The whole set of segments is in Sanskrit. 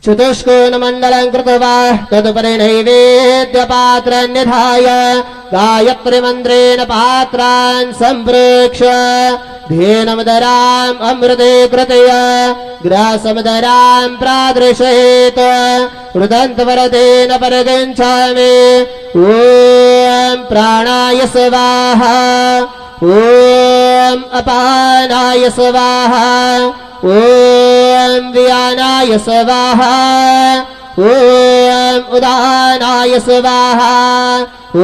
चतुष्कोणमण्डलं कृत्वा तदुपरि नैवेद्यपात्रान् निधाय गायत्रीमन्त्रेण पात्रान् सम्प्रेक्ष्य धेनुमुदराम् अमृते कृतय ग्रासमुदरां प्रादृशयेत् रुदन्तवरतेन परिगच्छामि ॐ प्राणाय स्वाहा ॐ अपानाय स्वाहा ॐ व्यानाय स्वाहा ॐ उदानाय स्वाहा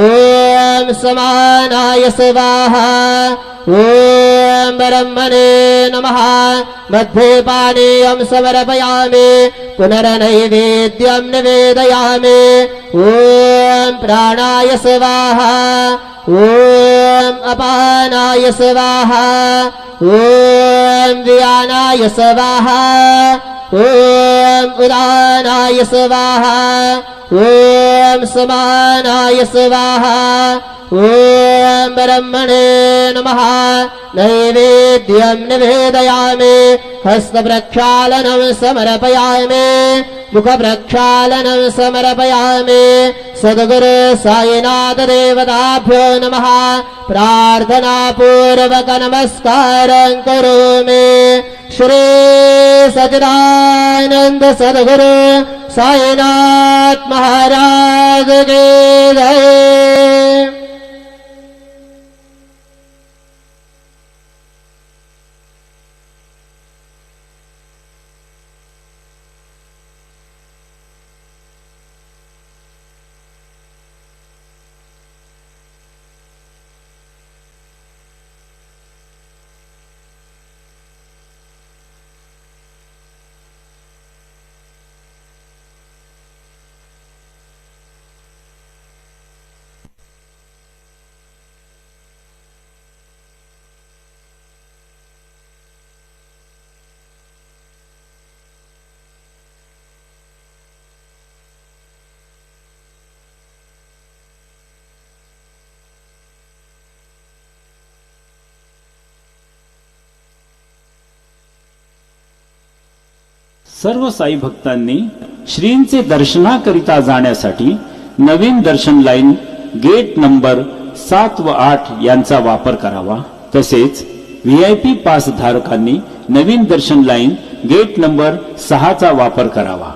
ॐ समानाय स्वाहा ॐ ब्रह्मणे नमः मध्ये पानीयं समर्पयामि पुनर्नैवेद्यं निवेदयामि ॐ प्राणाय स्वाहा ॐ अपानाय स्वाहा ॐ व्यानाय स्वाहा ॐ उदानाय स्वाहा ॐ समानाय स्वाहा ॐ ब्रह्मणे नमः नैवेद्यं निवेदयामि हस्तप्रक्षालनं समर्पयामि मुखप्रक्षालनं समर्पयामि सद्गुरु साईनाथ देवताभ्यो नमः प्रार्थनापूर्वक नमस्कारं करोमि श्री सच्चिदानंद सद्गुरु साईनाथ महाराज की जय। सर्व साई भक्तांनी श्रींचे दर्शनाकरिता जाण्यासाठी नवीन दर्शन लाईन गेट नंबर 7 व 8 यांचा वापर करावा। तसेच VIP पास धारकांनी नवीन दर्शन लाईन गेट नंबर 6 चा वापर करावा।